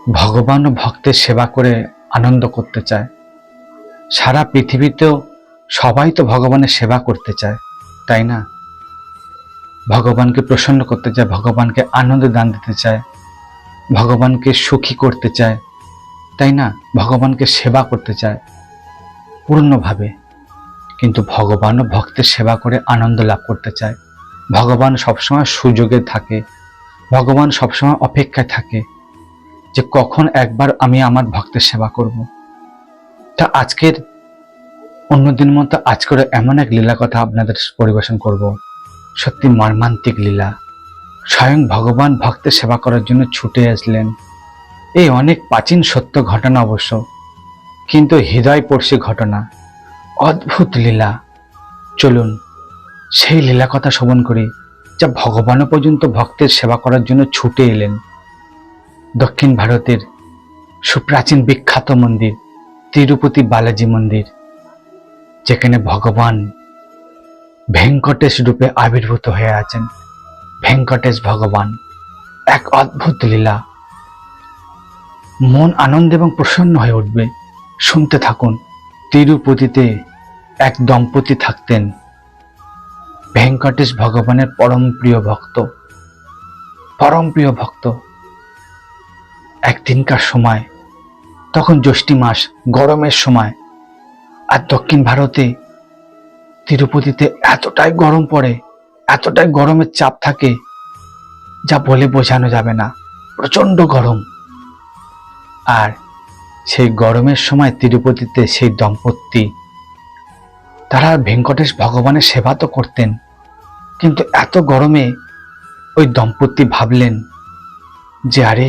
ভগবান ও ভক্তের সেবা করে আনন্দ করতে চায়। সারা পৃথিবীতেও সবাই তো ভগবানের সেবা করতে চায়, তাই না? ভগবানকে প্রসন্ন করতে চায়, ভগবানকে আনন্দ দান দিতে চায়, ভগবানকে সুখী করতে চায়, তাই না? ভগবানকে সেবা করতে চায় পূর্ণভাবে। কিন্তু ভগবানও ভক্তের সেবা করে আনন্দ লাভ করতে চায়। ভগবান সবসময় সুযোগে থাকে, ভগবান সবসময় অপেক্ষায় থাকে যে কখন একবার আমি আমার ভক্তের সেবা করব। তা আজকের অন্যদিন মতো আজকের এমন এক লীলা কথা আপনাদের পরিবেশন করব, সত্যি মর্মান্তিক লীলা। স্বয়ং ভগবান ভক্তের সেবা করার জন্য ছুটে আসলেন। এই অনেক প্রাচীন সত্য ঘটনা অবশ্য, কিন্তু হৃদয়স্পর্শী ঘটনা, অদ্ভুত লীলা। চলুন সেই লীলা কথা শ্রবণ করি, যা ভগবানও পর্যন্ত ভক্তের সেবা করার জন্য ছুটে এলেন। দক্ষিণ ভারতের সুপ্রাচীন বিখ্যাত মন্দির তিরুপতি বালাজি মন্দির, যেখানে ভগবান ভেঙ্কটেশ রূপে আবির্ভূত হয়ে আছেন। ভেঙ্কটেশ ভগবান, এক অদ্ভুত লীলা। মন আনন্দ এবং প্রসন্ন হয়ে উঠবে। শুনতে থাকুন। তিরুপতিতে এক দম্পতি থাকতেন। ভেঙ্কটেশ ভগবানের পরম প্রিয় ভক্ত, পরম প্রিয় ভক্ত। একদিনকার সময়, তখন জ্যৈষ্ঠী মাস, গরমের সময়। আর দক্ষিণ ভারতে তিরুপতিতে এতটাই গরম পড়ে, এতটাই গরমের চাপ থাকে, যা বলে বোঝানো যাবে না। প্রচন্ড গরম। আর সেই গরমের সময় তিরুপতিতে সেই দম্পতি, তারা ভেঙ্কটেশ ভগবানের সেবা তো করতেন, কিন্তু এত গরমে ওই দম্পতি ভাবলেন যে আরে,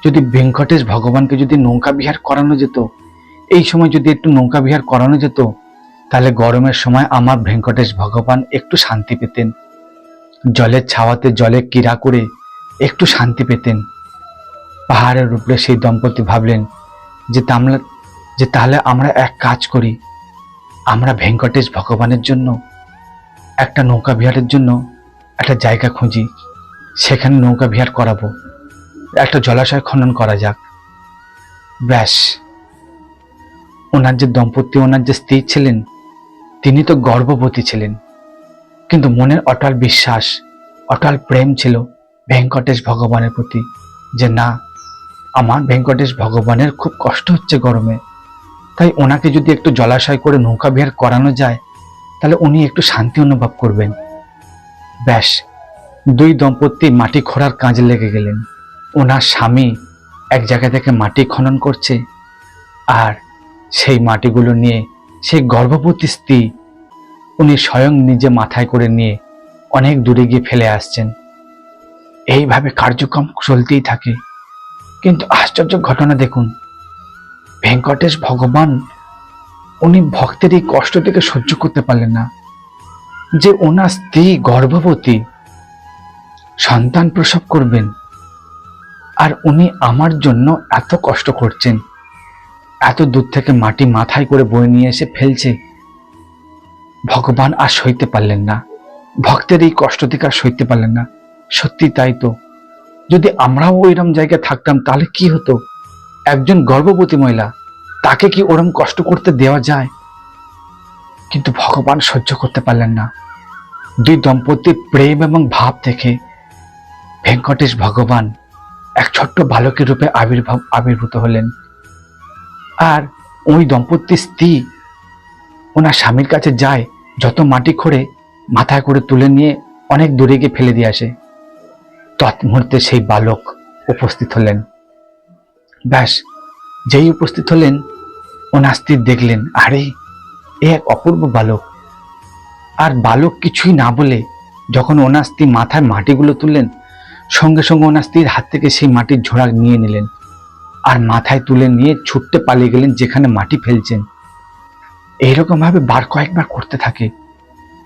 যদি ভেঙ্কটেশ ভগবানকে যদি নৌকা বিহার করানো যেত, এই সময় যদি একটু নৌকা বিহার করানো যেত, তাহলে গরমের সময় আমার ভেঙ্কটেশ ভগবান একটু শান্তি পেতেন। জলের ছাওয়াতে জলে ক্রীড়া করে একটু শান্তি পেতেন। পাহাড়ের উপরে সেই দম্পতি ভাবলেন যে তাহলে আমরা এক কাজ করি, আমরা ভেঙ্কটেশ ভগবানের জন্য একটা নৌকা বিহারের জন্য একটা জায়গা খুঁজি, সেখানে নৌকা বিহার করাবো, একটা জলাশয় খনন করা যাক। ব্যাস, ওনার যে দম্পতি, ওনার যে স্ত্রী ছিলেন, তিনি তো গর্ভবতী ছিলেন, কিন্তু মনের অটল বিশ্বাস, অটল প্রেম ছিল ভেঙ্কটেশ ভগবানের প্রতি, যে না, আমার ভেঙ্কটেশ ভগবানের খুব কষ্ট হচ্ছে গরমে, তাই ওনাকে যদি একটু জলাশয় করে নৌকা বিহার করানো যায়, তাহলে উনি একটু শান্তি অনুভব করবেন। ব্যাস, দুই দম্পতি মাটি খোঁড়ার কাজে লেগে গেলেন। ওনার স্বামী এক জায়গা থেকে মাটি খনন করছে, আর সেই মাটিগুলো নিয়ে সেই গর্ভবতী স্ত্রী উনি স্বয়ং নিজে মাথায় করে নিয়ে অনেক দূরে গিয়ে ফেলে আসছেন। এইভাবে কার্যক্রম চলতেই থাকে। কিন্তু আশ্চর্য ঘটনা দেখুন, ভেঙ্কটেশ ভগবান উনি ভক্তের এই কষ্ট থেকে সহ্য করতে পারলেন না, যে ওনার স্ত্রী গর্ভবতী, সন্তান প্রসব করবেন, আর উনি আমার জন্য এত কষ্ট করছেন, এত দূর থেকে মাটি মাথায় করে বয়ে নিয়ে এসে ফেলছে। ভগবান আর সইতে পারলেন না, ভক্তের এই কষ্ট থেকে আর সইতে পারলেন না। সত্যি তাই তো, যদি আমরাও ওইরকম জায়গায় থাকতাম তাহলে কি হতো? একজন গর্ভবতী মহিলা, তাকে কি ওরম কষ্ট করতে দেওয়া যায়? কিন্তু ভগবান সহ্য করতে পারলেন না। দুই দম্পতির প্রেম এবং ভাব দেখে ভেঙ্কটেশ ভগবান এক ছোট্ট বালকের রূপে আবির্ভূত হলেন। আর ওই দম্পতির স্ত্রী ওনার স্বামীর কাছে যায়, যত মাটি খোঁড়ে মাথায় করে তুলে নিয়ে অনেক দূরে গিয়ে ফেলে দিয়ে আসে। তৎমুহূর্তে সেই বালক উপস্থিত হলেন। ব্যাস, যেই উপস্থিত হলেন, ওনার স্ত্রী দেখলেন, আরে এ এক অপূর্ব বালক। আর বালক কিছুই না বলে যখন ওনার স্ত্রী মাথায় মাটিগুলো তুললেন, সঙ্গে সঙ্গে ওনার স্ত্রীর হাত থেকে সেই মাটির ঝোড়া নিয়ে নিলেন, আর মাথায় তুলে নিয়ে ছুটতে পালিয়ে গেলেন যেখানে মাটি ফেলছেন। এইরকম ভাবে কয়েকবার করতে থাকে।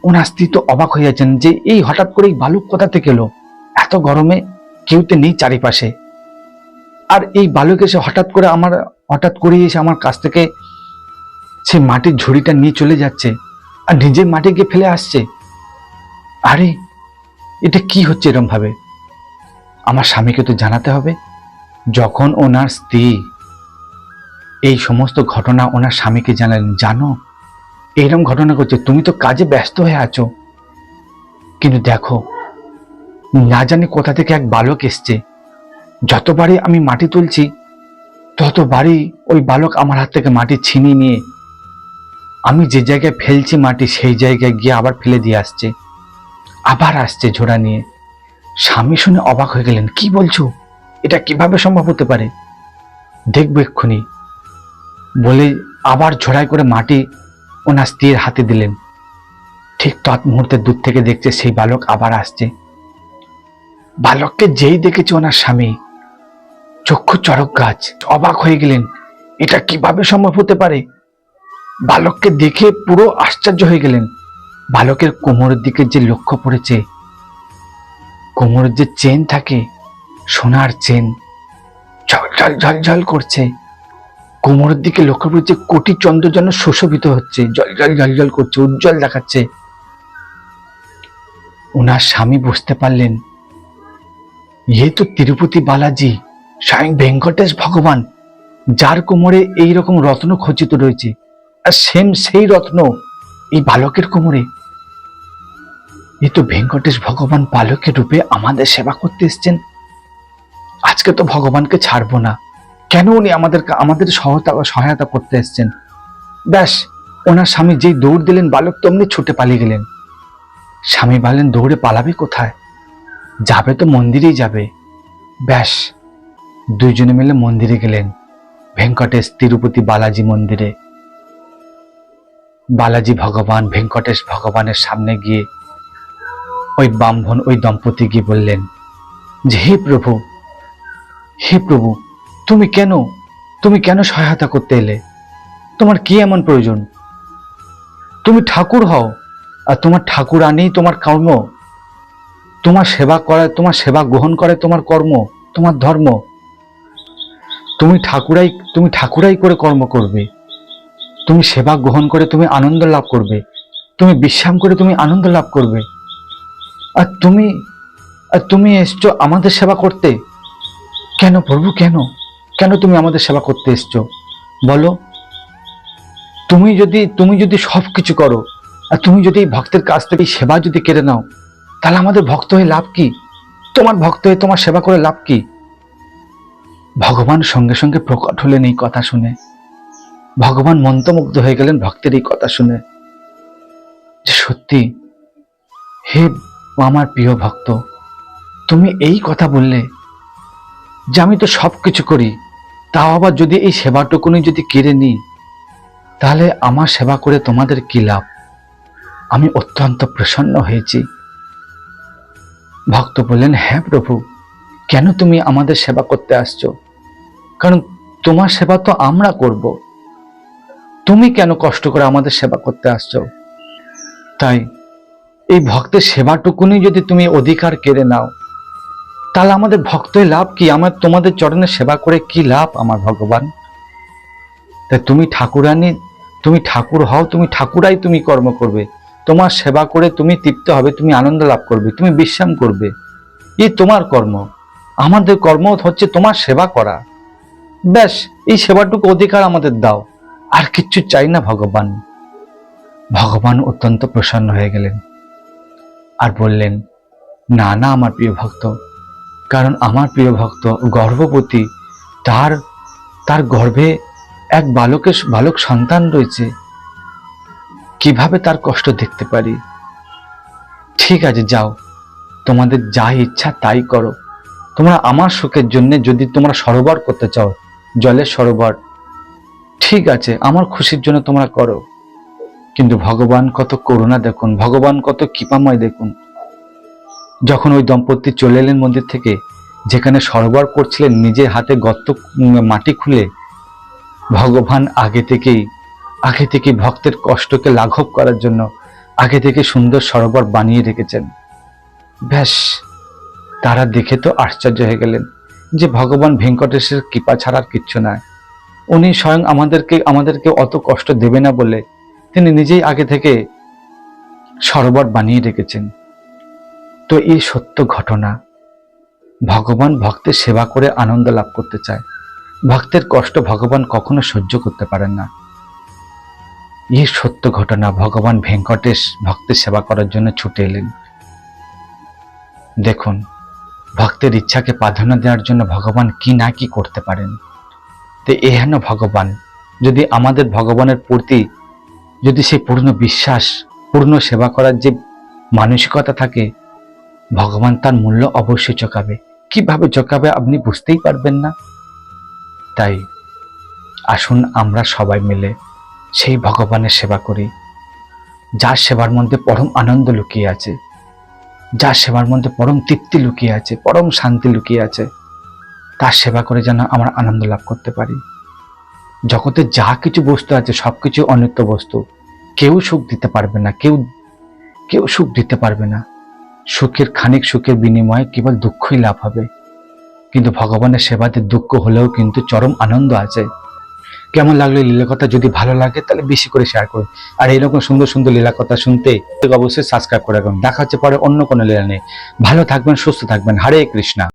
ওনার স্ত্রী তো অবাক হয়ে যাচ্ছেন যে এই হঠাৎ করে এই বালক কোথা থেকে এলো, এত গরমে কেউ তো নেই চারিপাশে, আর এই বালক এসে হঠাৎ করে এসে আমার কাছ থেকে সেই মাটির ঝুড়িটা নিয়ে চলে যাচ্ছে, আর নিজে মাটি গিয়ে ফেলে আসছে। আরে, এটা কি হচ্ছে এরম ভাবে? আমার স্বামীকে তো জানাতে হবে যখন ওনার স্ত্রী এই সমস্ত ঘটনা ওনার স্বামীকে জানালেন, জানো এইরকম ঘটনা করছে, তুমি তো কাজে ব্যস্ত হয়ে আছো, কিন্তু দেখো না জানি কোথা থেকে এক বালক এসছে, যতবারই আমি মাটি তুলছি ততবারই ওই বালক আমার হাত থেকে মাটি ছিনিয়ে নিয়ে আমি যে জায়গায় ফেলছি মাটি সেই জায়গায় গিয়ে আবার ফেলে দিয়ে আসছে, আবার আসছে ঝোড়া নিয়ে। স্বামী শুনে অবাক হয়ে গেলেন, কি বলছো, এটা কিভাবে সম্ভব হতে পারে, দেখবো এক্ষুনি বলে আবার ঝোড়ায় করে মাটি ওনার স্ত্রীর হাতে দিলেন। ঠিক তৎ মুহূর্তে দূর থেকে দেখছে সেই বালক আবার আসছে। বালককে যেই দেখেছে ওনার স্বামী চক্ষু চড়ক গাছ, অবাক হয়ে গেলেন, এটা কিভাবে সম্ভব হতে পারে। বালককে দেখে পুরো আশ্চর্য হয়ে গেলেন। বালকের কোমরের দিকে যে লক্ষ্য পড়েছে, কোমরের যে চেন থাকে, সোনার চেন, ঝলঝল ঝলঝল করছে, কোমরের দিকে লক্ষ্য পড়েছে, কোটি চন্দ্র যেন সুশোভিত হচ্ছে, জলজল ঝলঝল করছে, উজ্জ্বল দেখাচ্ছে। ওনার স্বামী বুঝতে পারলেন, ইয়ে তো তিরুপতি বালাজি, স্বয়ং ভেঙ্কটেশ ভগবান, যার কোমরে এইরকম রত্ন খচিত রয়েছে, আর সেম সেই রত্ন এই বালকের কোমরে। এ তো ভেঙ্কটেশ ভগবান বালকের রূপে আমাদের সেবা করতে এসছেন। আজকে তো ভগবানকে ছাড়বো না, কেন উনি আমাদের সহায়তা করতে এসছেন। ব্যাস, ওনার স্বামী যেই দৌড় দিলেন, বালক তেমনি ছুটে পালিয়ে গেলেন। স্বামী বললেন, দৌড়ে পালাবে কোথায়, যাবে তো মন্দিরেই যাবে। ব্যাস, দুইজনে মিলে মন্দিরে গেলেন, ভেঙ্কটেশ তিরুপতি বালাজি মন্দিরে। বালাজি ভগবান ভেঙ্কটেশ ভগবানের সামনে গিয়ে ওই ব্রাহ্মণ ওই দম্পতি গিয়ে বললেন যে, হে প্রভু, হে প্রভু, তুমি কেন সহায়তা করতে এলে, তোমার কি এমন প্রয়োজন, তুমি ঠাকুর হও, আর তোমার ঠাকুর আনেই তোমার কর্ম, তোমার সেবা করা, তোমার সেবা গ্রহণ করে তোমার কর্ম, তোমার ধর্ম, তুমি ঠাকুরাই করে কর্ম করবে, তুমি সেবা গ্রহণ করে তুমি আনন্দ লাভ করবে, তুমি বিশ্রাম করে তুমি আনন্দ লাভ করবে, আর তুমি এসছো আমাদের সেবা করতে। কেন প্রভু, কেন কেন তুমি আমাদের সেবা করতে এসছো বলো। তুমি যদি সবকিছু করো, আর তুমি যদি ভক্তের কাছ থেকে সেবা যদি কেড়ে নাও, তাহলে আমাদের ভক্ত হয়ে লাভ কি, তোমার ভক্ত হয়ে তোমার সেবা করে লাভ কি। ভগবান সঙ্গে সঙ্গে প্রকট হলেন এই কথা শুনে। ভগবান মন্ত্রমুগ্ধ হয়ে গেলেন ভক্তের এই কথা শুনে, যে সত্যি হে আমার প্রিয় ভক্ত, তুমি এই কথা বললে যে আমি তো সবকিছু করি, তাও আবার যদি এই সেবাটুকুনি যদি কেড়ে নিই, তাহলে আমার সেবা করে তোমাদের কি লাভ। আমি অত্যন্ত প্রসন্ন হয়েছি। ভক্ত বললেন, হ্যাঁ প্রভু, কেন তুমি আমাদের সেবা করতে আসছো, কারণ তোমার সেবা তো আমরা করব, তুমি কেন কষ্ট করে আমাদের সেবা করতে আসছো। তাই এই ভক্তের সেবাটুকুনি যদি তুমি অধিকার কেড়ে নাও, তাহলে আমাদের ভক্তের লাভ কি, আমার তোমাদের চরণে সেবা করে কি লাভ আমার ভগবান। তাই তুমি ঠাকুরানী, তুমি ঠাকুর হও, তুমি ঠাকুরাই তুমি কর্ম করবে, তোমার সেবা করে তুমি তৃপ্ত হবে, তুমি আনন্দ লাভ করবে, তুমি বিশ্রাম করবে, এই তোমার কর্ম। আমাদের কর্ম হচ্ছে তোমার সেবা করা, ব্যাস এই সেবাটুকু অধিকার আমাদের দাও, আর কিচ্ছু চাই না ভগবান। ভগবান অত্যন্ত প্রসন্ন হয়ে গেলেন আর বললেন, না না আমার প্রিয় ভক্ত, কারণ আমার প্রিয় ভক্ত গর্ভবতী, তার গর্ভে এক বালক সন্তান রয়েছে, কিভাবে তার কষ্ট দেখতে পারি। ঠিক আছে, যাও, তোমাদের যা ইচ্ছা তাই করো, তোমরা আমার সুখের জন্য যদি তোমরা সরোবর করতে চাও, জলের সরোবর, ঠিক আছে, আমার খুশির জন্য তোমরা করো। কিন্তু ভগবান কত করুণা দেখুন, ভগবান কত কৃপাময় দেখুন। যখন ওই দম্পতি চলে এলেন মন্দির থেকে, যেখানে সরোবর করছিলেন, নিজের হাতে গর্ত মাটি খুলে, ভগবান আগে থেকেই ভক্তের কষ্টকে লাঘব করার জন্য আগে থেকে সুন্দর সরোবর বানিয়ে রেখেছেন। ব্যাস, তারা দেখে তো আশ্চর্য হয়ে গেলেন যে ভগবান ভেঙ্কটেশের কৃপা ছাড়ার কিচ্ছু নয়, উনি স্বয়ং আমাদেরকে অত কষ্ট দেবে না বলে তিনি নিজেই আগে থেকে সরোবর বানিয়ে রেখেছেন। তো এই সত্য ঘটনা, ভগবান ভক্তের সেবা করে আনন্দ লাভ করতে চায়। ভক্তের কষ্ট ভগবান কখনো সহ্য করতে পারেন না। এই সত্য ঘটনা। ভগবান ভেঙ্কটেশ ভক্তের সেবা করার জন্য ছুটে এলেন। দেখুন, ভক্তের ইচ্ছাকে প্রাধান্য দেওয়ার জন্য ভগবান কি না কি করতে পারেন। তো এহেন ভগবান, যদি আমাদের ভগবানের প্রতি যদি সেই পূর্ণ বিশ্বাস, পূর্ণ সেবা করার যে মানসিকতা থাকে, ভগবান তার মূল্য অবশ্যই চোকাবে। কিভাবে চোকাবে আপনি বুঝতেই পারবেন না। তাই আসুন আমরা সবাই মিলে সেই ভগবানের সেবা করি, যার সেবার মধ্যে পরম আনন্দ লুকিয়ে আছে, যার সেবার মধ্যে পরম তৃপ্তি লুকিয়ে আছে, পরম শান্তি লুকিয়ে আছে। তার সেবা করে যেন আমরা আনন্দ লাভ করতে পারি। জগতে যা কিছু বস্তু আছে সবকিছু অনিত্য বস্তু। কেউ সুখ দিতে পারবে না, কেউ সুখ দিতে পারবে না। সুখের খানিক সুখের বিনিময়ে কেবল দুঃখই লাভ হবে। কিন্তু ভগবানের সেবাতে দুঃখ হলেও কিন্তু চরম আনন্দ আছে। কেমন লাগলো লীলা কথা? যদি ভালো লাগে তাহলে বেশি করে শেয়ার করুন। আর এইরকম সুন্দর সুন্দর লীলা কথা শুনতে অবশ্যই সাবস্ক্রাইব করে রাখুন। দেখা হচ্ছে পরে অন্য কোনো লীলা নিয়ে। ভালো থাকবেন, সুস্থ থাকবেন। হরে কৃষ্ণা।